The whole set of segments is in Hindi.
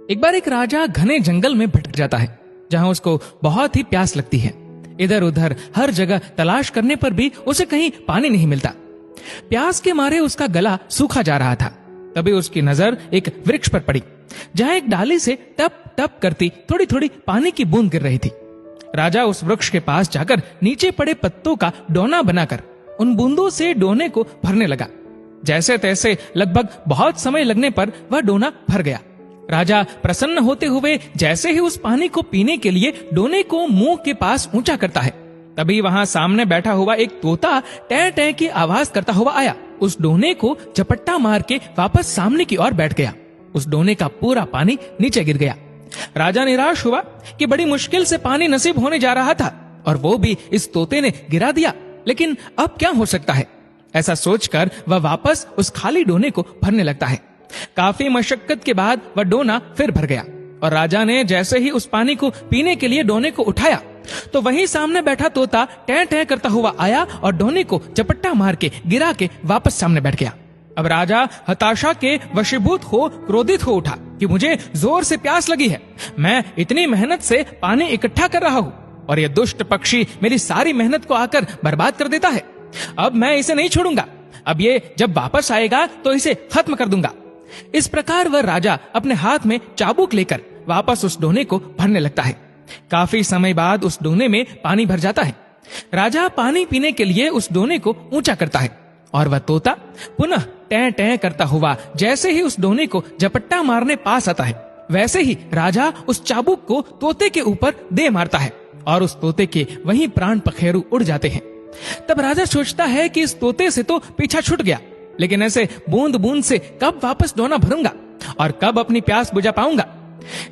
एक बार एक राजा घने जंगल में भटक जाता है, जहां उसको बहुत ही प्यास लगती है। इधर उधर हर जगह तलाश करने पर भी उसे कहीं पानी नहीं मिलता। प्यास के मारे उसका गला सूखा जा रहा था। तभी उसकी नजर एक वृक्ष पर पड़ी, जहां एक डाली से टप टप करती थोड़ी थोड़ी पानी की बूंद गिर रही थी। राजा उस वृक्ष के पास जाकर नीचे पड़े पत्तों का डोना बनाकर उन बूंदों से डोने को भरने लगा। जैसे तैसे लगभग बहुत समय लगने पर वह डोना भर गया। राजा प्रसन्न होते हुए जैसे ही उस पानी को पीने के लिए डोने को मुंह के पास ऊंचा करता है, तभी वहां सामने बैठा हुआ एक तोता टै टै की आवाज करता हुआ आया। उस डोने को झपट्टा मार के वापस सामने की ओर बैठ गया। उस डोने का पूरा पानी नीचे गिर गया। राजा निराश हुआ कि बड़ी मुश्किल से पानी नसीब होने जा रहा था और वो भी इस तोते ने गिरा दिया। लेकिन अब क्या हो सकता है, ऐसा सोचकर वह वापस उस खाली डोने को भरने लगता है। काफी मशक्कत के बाद वह डोना फिर भर गया और राजा ने जैसे ही उस पानी को पीने के लिए डोने को उठाया, तो वहीं सामने बैठा तोता टै टै करता हुआ आया और डोने को झपट्टा मार के गिरा के वापस सामने बैठ गया। अब राजा हताशा के वशीभूत हो क्रोधित हो उठा कि मुझे जोर से प्यास लगी है, मैं इतनी मेहनत से पानी इकट्ठा कर रहा हूँ और यह दुष्ट पक्षी मेरी सारी मेहनत को आकर बर्बाद कर देता है। अब मैं इसे नहीं छोड़ूंगा, अब ये जब वापस आएगा तो इसे खत्म कर दूंगा। इस प्रकार वह राजा अपने हाथ में चाबुक लेकर वापस उस डोने को भरने लगता है। काफी समय बाद उस डोने में पानी भर जाता है। राजा पानी पीने के लिए उस डोने को ऊंचा करता है और वह तोता पुनः टै टै करता हुआ जैसे ही उस डोने को झपट्टा मारने पास आता है, वैसे ही राजा उस चाबुक को तोते के ऊपर दे मारता है और उस तोते के वहीं प्राण पखेरु उड़ जाते हैं। तब राजा सोचता है कि इस तोते से तो पीछा छूट गया, लेकिन ऐसे बूंद बूंद से कब वापस डोना भरूंगा और कब अपनी प्यास बुझा पाऊंगा।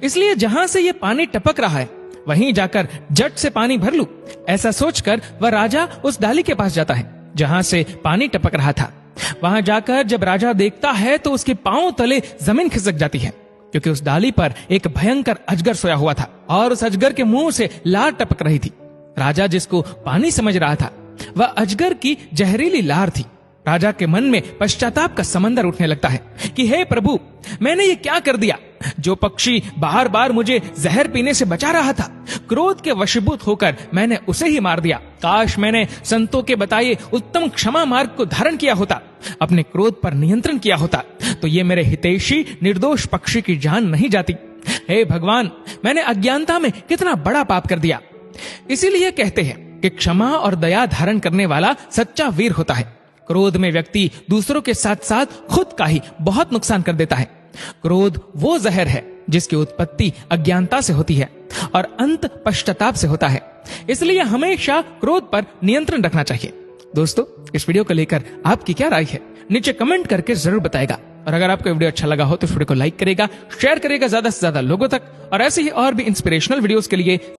इसलिए जहां से ये पानी टपक रहा है वहीं जाकर झट से पानी भर लूं। ऐसा सोचकर वह राजा उस डाली के पास जाता है जहां से पानी टपक रहा था। वहां जाकर जब राजा देखता है तो उसके पांव तले जमीन खिसक जाती है, क्योंकि उस डाली पर एक भयंकर अजगर सोया हुआ था और उस अजगर के मुंह से लार टपक रही थी। राजा जिसको पानी समझ रहा था वह अजगर की जहरीली लार थी। राजा के मन में पश्चाताप का समंदर उठने लगता है कि हे प्रभु, मैंने ये क्या कर दिया। जो पक्षी बार बार मुझे जहर पीने से बचा रहा था, क्रोध के वशीभूत होकर मैंने उसे ही मार दिया। काश मैंने संतों के बताए उत्तम क्षमा मार्ग को धारण किया होता, अपने क्रोध पर नियंत्रण किया होता, तो ये मेरे हितैषी निर्दोष पक्षी की जान नहीं जाती। हे भगवान, मैंने अज्ञानता में कितना बड़ा पाप कर दिया। इसीलिए कहते हैं कि क्षमा और दया धारण करने वाला सच्चा वीर होता है। क्रोध में व्यक्ति दूसरों के साथ साथ खुद का ही बहुत नुकसान कर देता है। क्रोध वो जहर है जिसकी उत्पत्ति अज्ञानता से होती है और अंत पश्चाताप से होता है। इसलिए हमेशा क्रोध पर नियंत्रण रखना चाहिए। दोस्तों, इस वीडियो को लेकर आपकी क्या राय है, नीचे कमेंट करके जरूर बताएगा। और अगर आपको वीडियो अच्छा लगा हो तो इस वीडियो को लाइक करेगा, शेयर करेगा ज्यादा से ज्यादा लोगों तक, और ऐसे ही और भी इंस्पिरेशनल वीडियोस के लिए